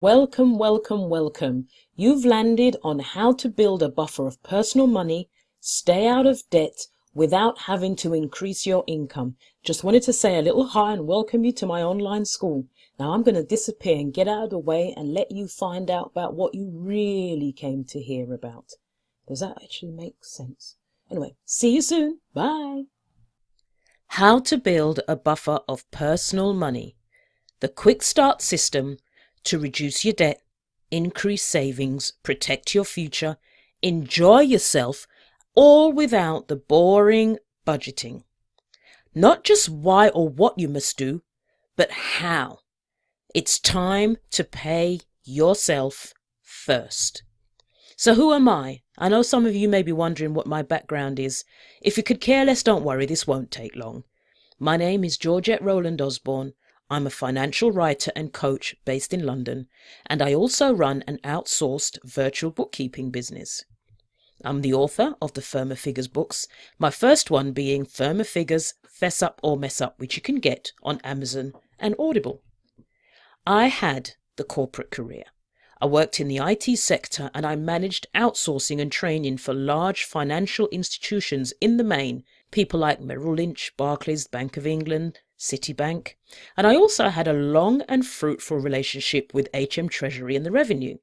Welcome, welcome, welcome. You've landed on how to build a buffer of personal money, stay out of debt without having to increase your income. Just wanted to say a little hi and welcome you to my online school. Now I'm going to disappear and get out of the way and let you find out about what you really came to hear about. Does that actually make sense? Anyway, see you soon. Bye. How to build a buffer of personal money. The quick start system to reduce your debt, increase savings, protect your future, enjoy yourself, all without the boring budgeting. Not just why or what you must do, but how. It's time to pay yourself first. So who am I? I know some of you may be wondering what my background is. If you could care less, don't worry, this won't take long. My name is Georgette Rowland Osborne. I'm a financial writer and coach based in London, and I also run an outsourced virtual bookkeeping business. I'm the author of the Firmer Figures books, my first one being Firmer Figures, Fess Up or Mess Up, which you can get on Amazon and Audible. I had the corporate career. I worked in the IT sector and I managed outsourcing and training for large financial institutions in the main, people like Merrill Lynch, Barclays, Bank of England, Citibank. And I also had a long and fruitful relationship with HM Treasury and the Revenue.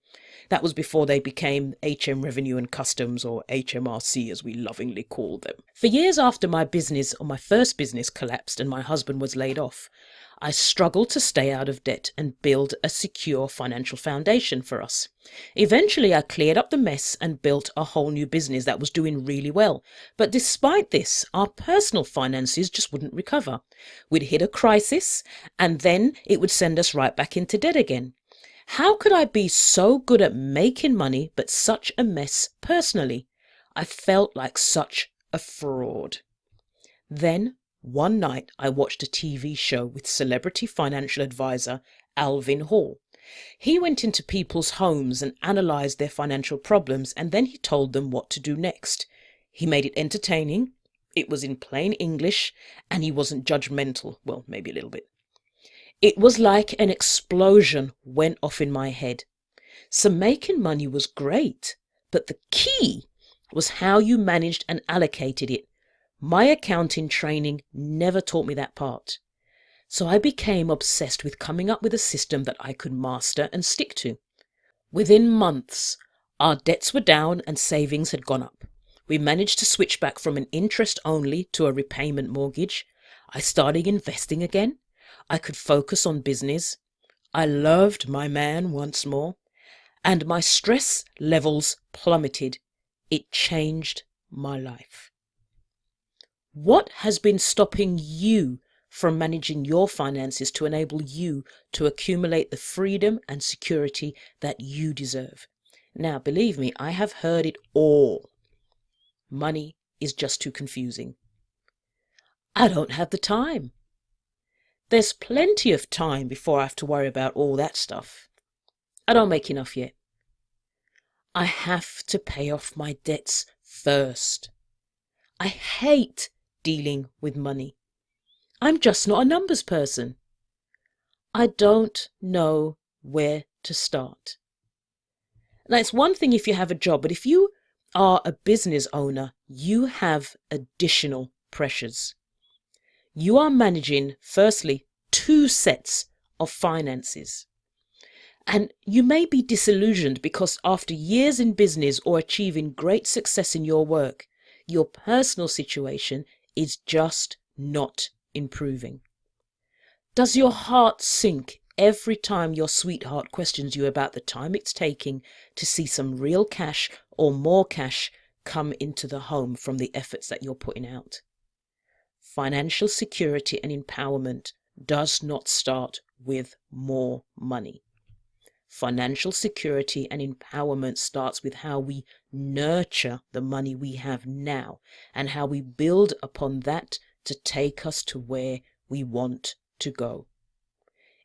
That was before they became HM Revenue and Customs, or HMRC as we lovingly call them. For years after my first business collapsed and my husband was laid off, I struggled to stay out of debt and build a secure financial foundation for us. Eventually, I cleared up the mess and built a whole new business that was doing really well. But despite this, our personal finances just wouldn't recover. We'd hit a crisis and then it would send us right back into debt again. How could I be so good at making money but such a mess personally? I felt like such a fraud. Then one night I watched a TV show with celebrity financial advisor Alvin Hall. He went into people's homes and analysed their financial problems, and then he told them what to do next. He made it entertaining, it was in plain English, and he wasn't judgmental. Well, maybe a little bit. It was like an explosion went off in my head. So making money was great, but the key was how you managed and allocated it. My accounting training never taught me that part. So I became obsessed with coming up with a system that I could master and stick to. Within months, our debts were down and savings had gone up. We managed to switch back from an interest only to a repayment mortgage. I started investing again. I could focus on business. I loved my man once more. And my stress levels plummeted. It changed my life. What has been stopping you from managing your finances to enable you to accumulate the freedom and security that you deserve? Now, believe me, I have heard it all. Money is just too confusing. I don't have the time. There's plenty of time before I have to worry about all that stuff. I don't make enough yet. I have to pay off my debts first. I hate dealing with money. I'm just not a numbers person. I don't know where to start. Now, it's one thing if you have a job, but if you are a business owner, you have additional pressures. You are managing, firstly, 2 sets of finances. And you may be disillusioned because after years in business or achieving great success in your work, your personal situation is just not improving. Does your heart sink every time your sweetheart questions you about the time it's taking to see some real cash or more cash come into the home from the efforts that you're putting out? Financial security and empowerment does not start with more money. Financial security and empowerment starts with how we nurture the money we have now and how we build upon that to take us to where we want to go.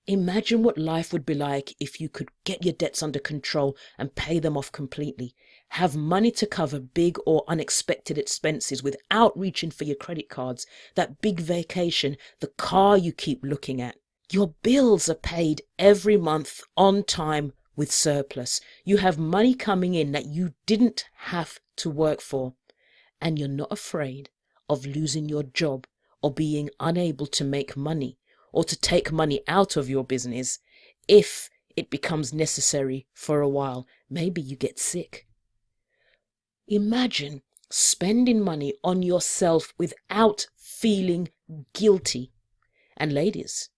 Imagine what life would be like if you could get your debts under control and pay them off completely. Have money to cover big or unexpected expenses without reaching for your credit cards, that big vacation, the car you keep looking at. Your bills are paid every month on time with surplus. You have money coming in that you didn't have to work for, and you're not afraid of losing your job or being unable to make money or to take money out of your business if it becomes necessary for a while. Maybe you get sick. Imagine spending money on yourself without feeling guilty. And ladies,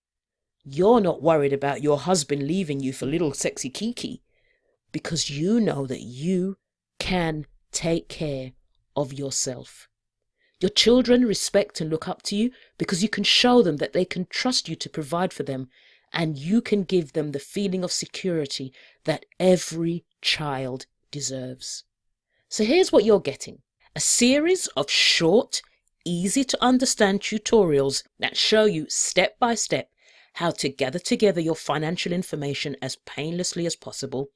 you're not worried about your husband leaving you for little sexy Kiki, because you know that you can take care of yourself. Your children respect and look up to you because you can show them that they can trust you to provide for them, and you can give them the feeling of security that every child deserves. So here's what you're getting: a series of short, easy to understand tutorials that show you step by step how to gather together your financial information as painlessly as possible,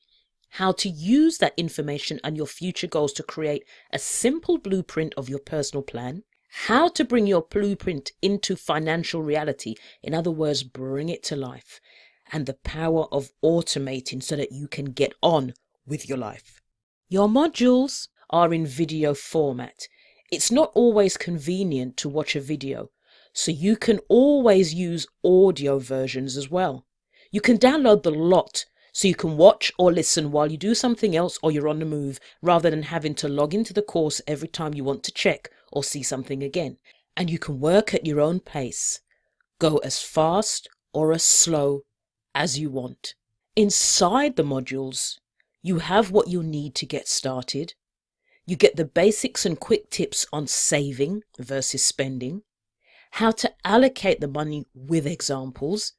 how to use that information and your future goals to create a simple blueprint of your personal plan, how to bring your blueprint into financial reality, in other words, bring it to life, and the power of automating so that you can get on with your life. Your modules are in video format. It's not always convenient to watch a video, so you can always use audio versions as well. You can download the lot so you can watch or listen while you do something else or you're on the move, rather than having to log into the course every time you want to check or see something again. And you can work at your own pace. Go as fast or as slow as you want. Inside the modules, you have what you need to get started. You get the basics and quick tips on saving versus spending, how to allocate the money with examples,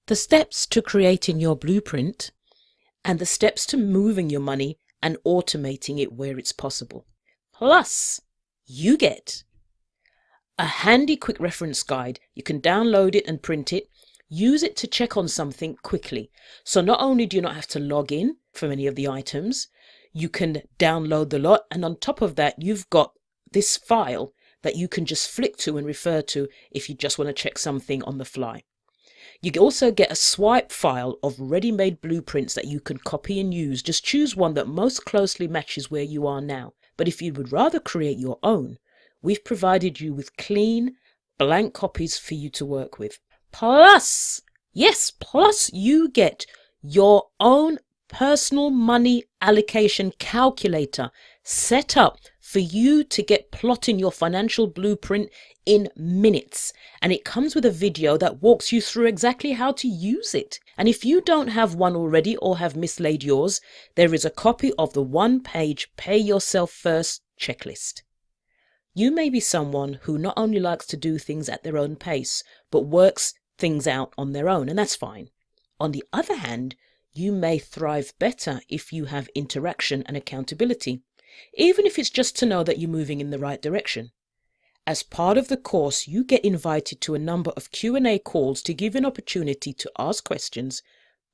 the steps to creating your blueprint, and the steps to moving your money and automating it where it's possible. Plus, you get a handy quick reference guide. You can download it and print it. Use it to check on something quickly. So not only do you not have to log in for many of the items, you can download the lot, and on top of that, you've got this file that you can just flick to and refer to if you just want to check something on the fly. You also get a swipe file of ready-made blueprints that you can copy and use. Just choose one that most closely matches where you are now. But if you would rather create your own, we've provided you with clean, blank copies for you to work with. Plus, yes, plus you get your own personal money allocation calculator set up for you to get plotting your financial blueprint in minutes. And it comes with a video that walks you through exactly how to use it. And if you don't have one already or have mislaid yours, there is a copy of the one-page Pay Yourself First checklist. You may be someone who not only likes to do things at their own pace, but works things out on their own, and that's fine. On the other hand, you may thrive better if you have interaction and accountability, even if it's just to know that you're moving in the right direction. As part of the course, you get invited to a number of Q&A calls to give you an opportunity to ask questions,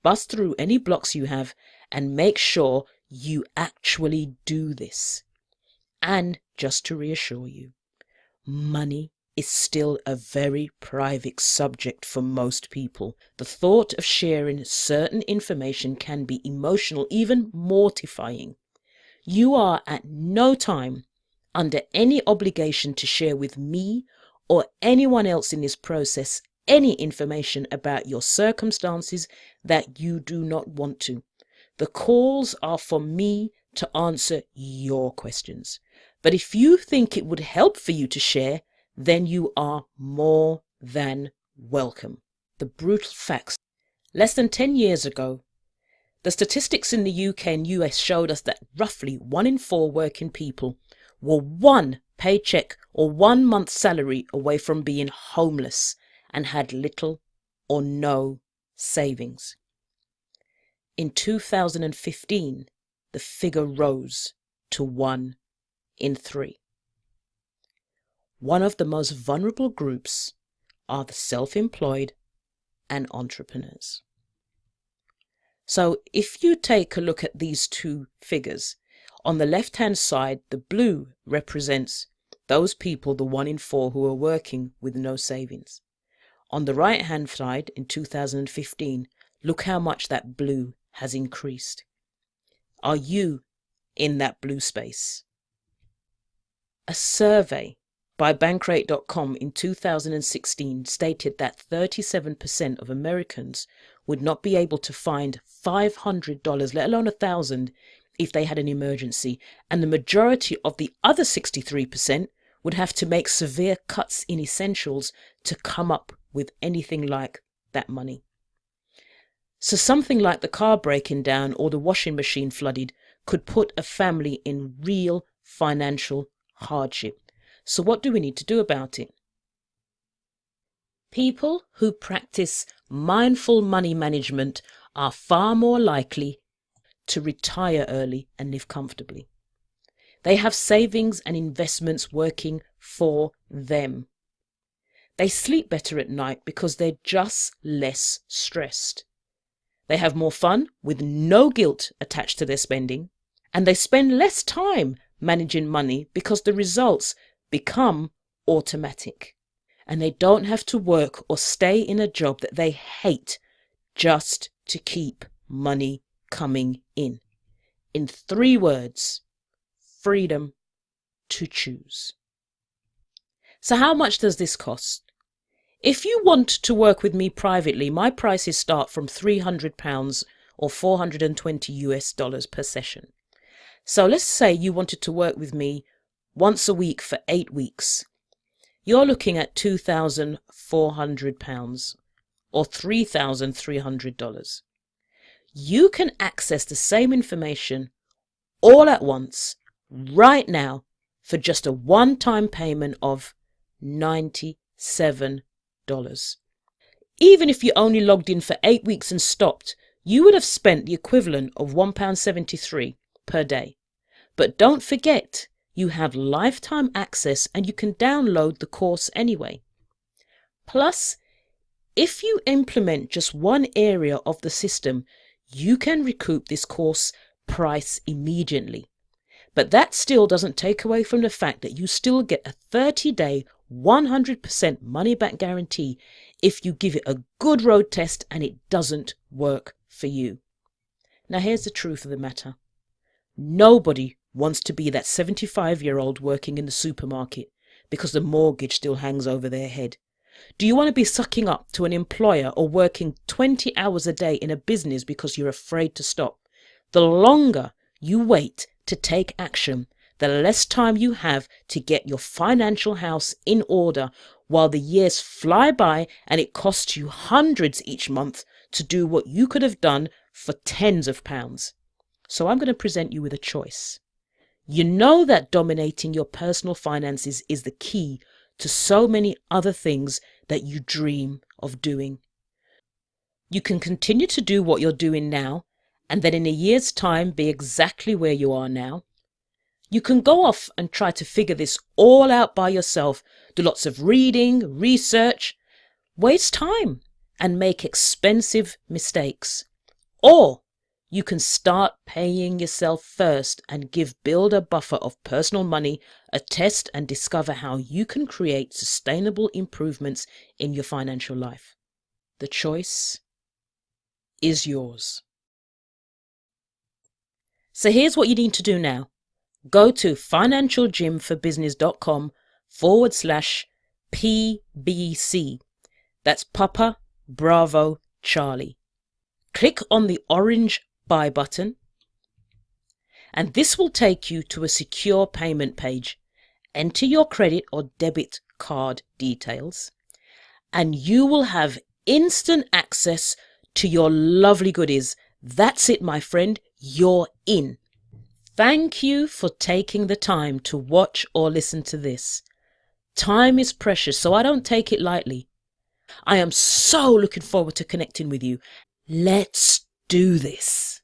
bust through any blocks you have, and make sure you actually do this. And just to reassure you, money is still a very private subject for most people. The thought of sharing certain information can be emotional, even mortifying. You are at no time under any obligation to share with me or anyone else in this process any information about your circumstances that you do not want to. The calls are for me to answer your questions. But if you think it would help for you to share, then you are more than welcome. The brutal facts. Less than 10 years ago, the statistics in the UK and US showed us that roughly 1 in 4 working people were one paycheck or 1 month's salary away from being homeless and had little or no savings. In 2015, the figure rose to 1 in 3. One of the most vulnerable groups are the self-employed and entrepreneurs. So if you take a look at these two figures, on the left-hand side, the blue represents those people, the 1 in 4 who are working with no savings. On the right-hand side, in 2015, look how much that blue has increased. Are you in that blue space? A survey by Bankrate.com in 2016 stated that 37% of Americans would not be able to find $500, let alone $1,000, if they had an emergency, and the majority of the other 63% would have to make severe cuts in essentials to come up with anything like that money. So something like the car breaking down or the washing machine flooded could put a family in real financial hardship. So what do we need to do about it? People who practice mindful money management are far more likely to retire early and live comfortably. They have savings and investments working for them. They sleep better at night because they're just less stressed. They have more fun with no guilt attached to their spending, and they spend less time managing money because the results become automatic, and they don't have to work or stay in a job that they hate just to keep money coming in. In 3 words, freedom to choose. So how much does this cost? If you want to work with me privately, my prices start from £300 or $420 per session. So let's say you wanted to work with me once a week for 8 weeks. You're looking at £2,400 or $3,300. You can access the same information all at once, right now, for just a one-time payment of $97. Even if you only logged in for 8 weeks and stopped, you would have spent the equivalent of £1.73 per day. But don't forget, you have lifetime access and you can download the course anyway. Plus, if you implement just one area of the system, you can recoup this course price immediately. But that still doesn't take away from the fact that you still get a 30-day 100% money back guarantee if you give it a good road test and it doesn't work for you. Now here's the truth of the matter. Nobody wants to be that 75-year-old working in the supermarket because the mortgage still hangs over their head. Do you want to be sucking up to an employer or working 20 hours a day in a business because you're afraid to stop? The longer you wait to take action, the less time you have to get your financial house in order, while the years fly by and it costs you hundreds each month to do what you could have done for tens of pounds. So I'm going to present you with a choice. You know that dominating your personal finances is the key to so many other things that you dream of doing. You can continue to do what you're doing now, and then in a year's time be exactly where you are now. You can go off and try to figure this all out by yourself, do lots of reading, research, waste time, and make expensive mistakes. Or you can start paying yourself first and build a buffer of personal money, a test, and discover how you can create sustainable improvements in your financial life. The choice is yours. So here's what you need to do now. Go to financialgym4business.com/PBC. That's Papa Bravo Charlie. Click on the orange buy button, and this will take you to a secure payment page. Enter your credit or debit card details, and you will have instant access to your lovely goodies. That's it, my friend. You're in. Thank you for taking the time to watch or listen to this. Time is precious, so I don't take it lightly. I am so looking forward to connecting with you. Let's do this.